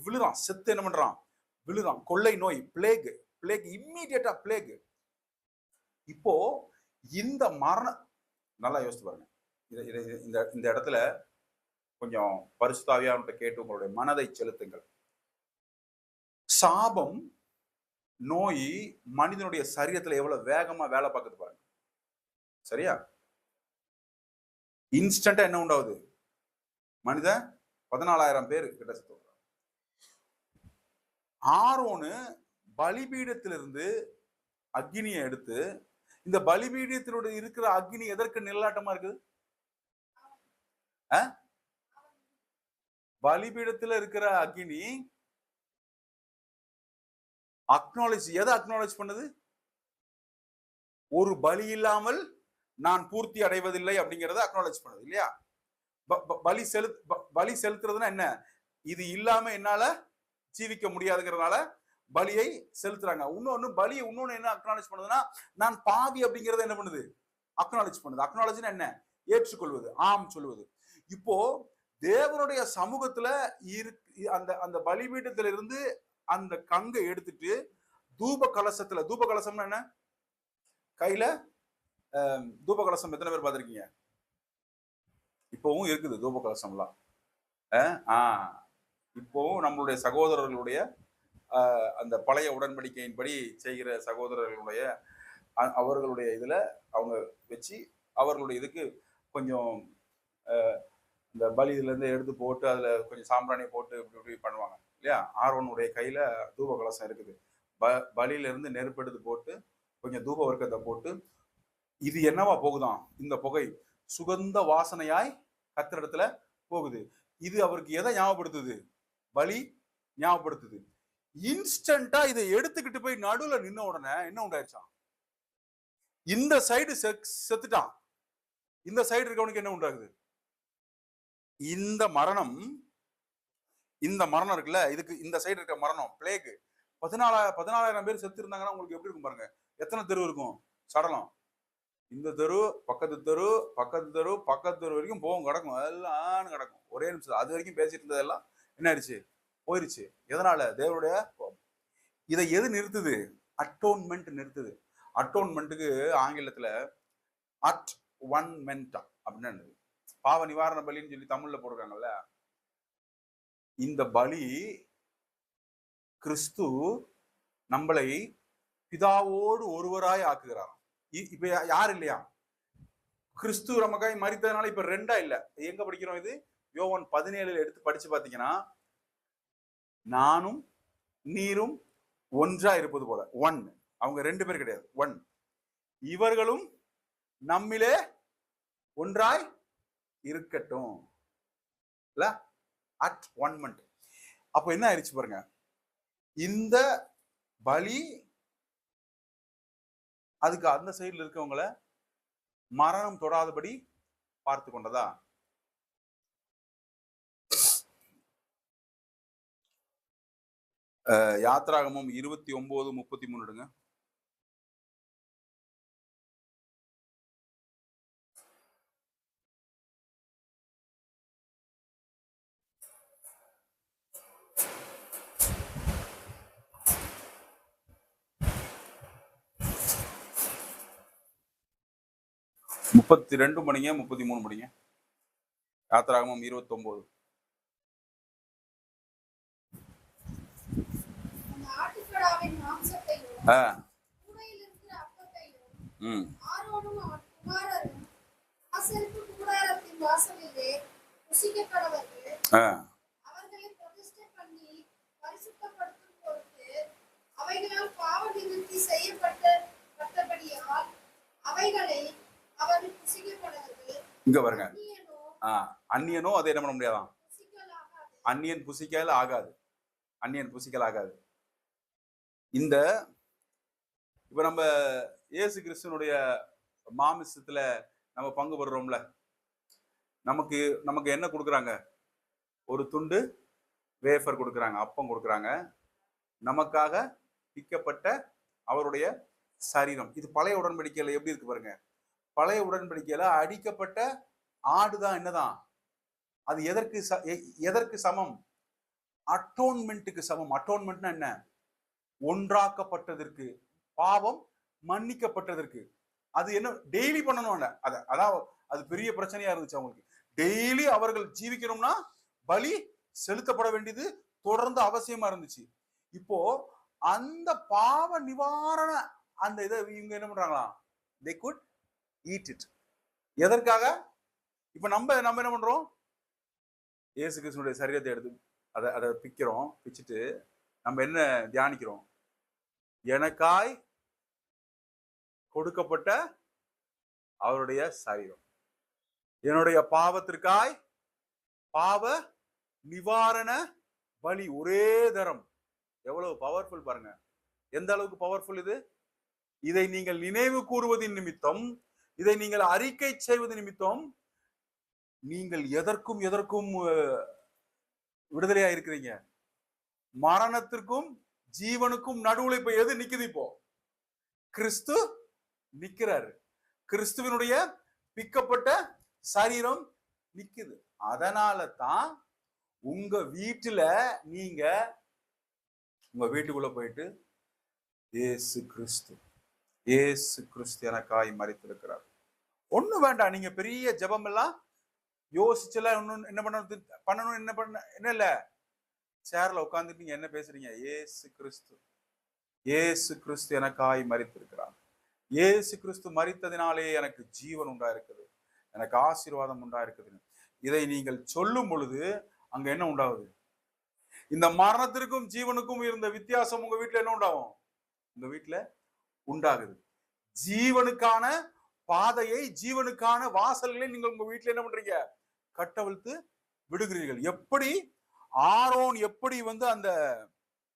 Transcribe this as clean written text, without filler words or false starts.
விழுறான், செத்து என்ன பண்றான், விழுறான். கொள்ளை நோய், பிளேக், பிளேக், இம்மீடியட்டா பிளேக். இப்போ இந்த மரணம் நல்லா யோசிச்சு பாருங்க. இந்த இந்த இடத்துல கொஞ்சம் பரிசுத்தாவியானவர்கிட்ட கேட்டு உங்களுடைய மனதை செலுத்துங்கள். சாபம், நோய் மனிதனுடைய சரீரத்துல எவ்வளவு வேகமா வேலை பார்க்குது பாருங்க. சரியா? இன்ஸ்டன்டா என்ன உண்டாவது, மனிதன் 14,000 பேர் கிட்ட செத்து. ஆரோனு பலிபீடத்திலிருந்து அக்னியை எடுத்து, இந்த பலிபீடத்தினுடைய இருக்கிற அக்னி எதற்கு நிழலாட்டமா இருக்குது? பலிபீடத்துல இருக்கிற அக்னி எதை அக்னாலேஜ் பண்ணுது? ஒரு பலி இல்லாமல் நான் பூர்த்தி அடைவதில்லை அப்படிங்கறத அக்னாலேஜ் பண்ணுது இல்லையா? பலி செலுத்துறதுன்னா என்ன? இது இல்லாம என்னால ஜீவிக்க முடியாதுங்கிறதுனால பலியை செலுத்துறாங்க. இன்னொன்னு என்ன அக்னாலேஜ் பண்ணுதுன்னா, நான் பாவி அப்படிங்கறத என்ன பண்ணுது? அக்னாலேஜ் பண்ணுது. அக்னாலேஜ்னா என்ன? ஏற்றுக்கொள்வது, ஆம் சொல்லுவது. இப்போ தேவனுடைய சமூகத்துல அந்த அந்த பலிபீடத்துல இருந்து அந்த கங்கை எடுத்துட்டு தூப கலசம்னா என்ன? கையில தூப கலசம் எத்தனை பேர் பார்த்திருக்கீங்க? இப்பவும் இருக்குது தூப கலசம்லாம். இப்போவும் நம்மளுடைய சகோதரர்களுடைய அந்த பழைய உடன்படிக்கையின்படி செய்கிற சகோதரர்களுடைய அவர்களுடைய இதுல அவங்க வச்சு அவர்களுடைய இதுக்கு கொஞ்சம் இந்த பலியில இருந்து எடுத்து போட்டு அதுல கொஞ்சம் சாம்பிராணியை போட்டு இப்படி பண்ணுவாங்க இல்லையா? ஆரோனுடைய கையில தூப கலசம் இருக்குது. பலியில இருந்து நெருப்பு எடுத்து போட்டு கொஞ்சம் தூப வர்க்கத்தை போட்டு, இது என்னவா போகுதாம்? இந்த புகை சுகந்த வாசனையாய் கத்திரிடத்துல போகுது. இது அவருக்கு எதை ஞாபகப்படுத்துது? பலி ஞாபகப்படுத்துது. இன்ஸ்டன்டா இதை எடுத்துக்கிட்டு போய் நடுவுல நின்ன உடனே என்ன உண்டாயிருச்சான்? இந்த சைடு செத்துட்டான், இந்த சைடு இருக்கவனுக்கு என்ன உண்டாகுது? இந்த மரணம் இருக்குல்ல, இதுக்கு இந்த சைடு இருக்க மரணம் பிளேக் 14,000 பேர் செத்து இருந்தாங்கன்னா உங்களுக்கு எப்படி இருக்கும் பாருங்க. எத்தனை தெரு இருக்கும் சடலம்? இந்த தெரு, பக்கத்து தெரு, பக்கத்து தெரு, பக்கத்து தெரு வரைக்கும் போகும், கிடக்கும், எல்லாம் கிடக்கும். ஒரே நிமிஷம் அது வரைக்கும் பேசிட்டு இருந்ததெல்லாம் என்ன ஆயிடுச்சு? போயிருச்சு. எதனால? தேவனுடைய. இதை எது நிறுத்துது? அட்டோன்மெண்ட் நிறுத்துது. அட்டோன்மெண்ட்டுக்கு ஆங்கிலத்துல அட்-ஒன்-மென்ட் அப்படின்னு பாவ நிவாரண பலின்னு சொல்லி தமிழ்ல போடுறாங்கல்ல. இந்த பலி கிறிஸ்து நம்மளை பிதாவோடு ஒருவராய் ஆக்குகிறார். இப்ப யார் இல்லையா? கிறிஸ்து நமக்காய் மரித்ததுனால இப்ப ரெண்டா இல்ல. எங்க படிக்கிறோம் இது? யோவான் 17 எடுத்து படிச்சு பாத்தீங்கன்னா, நானும் நீரும் ஒன்றா இருப்பது போல, ஒன். அவங்க 2 பேர் கிடையாது, ஒன். இவர்களும் நம்மிலே ஒன்றாய் இருக்கட்டும். அட்-ஒன்-மென்ட். அப்ப என்ன ஆயிடுச்சு பாருங்க. இந்த பலி அதுக்கு அந்த சைடுல இருக்கவங்களை மரணம் தொடாதபடி பார்த்து கொண்டதா? யாத்ராகமம் 29:33 எடுங்க. முப்பத்தி 32 மணிங்க, 33 மணிங்க. யாத்ராகமம் 29. இங்க பாருங்க, அந்நியனோ அதை என்ன பண்ண முடியாதான்? அந்நியன் புசிக்கல ஆகாது. அந்நியன் புசிக்கல் ஆகாது. இந்த இப்ப நம்ம இயேசு கிறிஸ்துனுடைய மாமிசத்துல நம்ம பங்கு பெறுறோம்ல, நமக்கு என்ன கொடுக்குறாங்க? ஒரு துண்டு வேஃபர் கொடுக்குறாங்க, அப்பம் கொடுக்குறாங்க. நமக்காக விற்கப்பட்ட அவருடைய சரீரம். இது பழைய உடன்படிக்கையில எப்படி இருக்கு பாருங்க. பழைய உடன்படிக்கையில அடிக்கப்பட்ட ஆடுதான் என்னதான்? அது எதற்கு சமம்? அட்டோன்மெண்ட்டுக்கு சமம். அட்டோன்மெண்ட்னா என்ன? ஒன்றாக்கப்பட்டதற்கு, பாவம் மன்னிக்கப்பட்டதற்கு. அது என்ன டெய்லி பண்ணணும் இல்ல, அதான் அது பெரிய பிரச்சனையா இருந்துச்சு அவங்களுக்கு. டெய்லி அவர்கள் ஜீவிக்கணும்னா பலி செலுத்தப்பட வேண்டியது தொடர்ந்து அவசியமா இருந்துச்சு. இப்போ அந்த பாவ நிவாரண அந்த இதை இவங்க என்ன பண்றாங்களா, they could eat it. எதற்காக? இப்ப நம்ம என்ன பண்றோம்? இயேசு கிறிஸ்துனுடைய சரீரத்தை எடுத்து அதை பிக்கிறோம். பிச்சுட்டு நம்ம என்ன தியானிக்கிறோம்? எனக்காய் கொடுக்கப்பட்ட அவருடைய சரீரம், என்னுடைய பாவத்திற்காய் பாவ நிவாரண பலி ஒரே தரம். எவ்வளவு பவர்ஃபுல் பாருங்க, எந்த அளவுக்கு பவர்ஃபுல் இது. இதை நீங்கள் நினைவு கூறுவதின் நிமித்தம், இதை நீங்கள் அறிக்கை செய்வது நிமித்தம் நீங்கள் எதற்கும் விடுதலையா இருக்கிறீங்க. மரணத்திற்கும் ஜீவனுக்கும் நடுவுல இப்ப எது நிக்குது? இப்போ கிறிஸ்து நிக்கிறாரு. கிறிஸ்துவனுடைய பிக்கப்பட்ட சரீரம் நிக்குது. அதனால தான் உங்க வீட்டுல நீங்க உங்க வீட்டுக்குள்ள போயிட்டு இயேசு கிறிஸ்து எனக்காய் மரித்திருக்கிறார். ஒண்ணு வேண்டாம், நீங்க பெரிய ஜெபம் எல்லாம் யோசிச்செல்லாம் ஒன்னும் என்ன பண்ணணும் என்ன இல்ல, சேர்ல உட்கார்ந்துட்டு நீங்க என்ன பேசுறீங்க? இயேசு கிறிஸ்து எனக்காய் மரித்திருக்கிறார். இயேசு கிறிஸ்து மரித்ததினாலே எனக்கு ஜீவன் உண்டா இருக்குது, எனக்கு ஆசீர்வாதம் உண்டா இருக்குது. இதை நீங்கள் சொல்லும் பொழுது அங்க என்ன உண்டாகுது? இந்த மரணத்திற்கும் ஜீவனுக்கும் இருந்த வித்தியாசம் உங்க வீட்டுல என்ன உண்டாகும்? உங்க வீட்டுல உண்டாகுது. ஜீவனுக்கான பாதையை, ஜீவனுக்கான வாசல்களை நீங்கள் உங்க வீட்டுல என்ன பண்றீங்க? கட்டவிழ்த்து விடுகிறீர்கள். எப்படி ஆரோன் எப்படி அந்த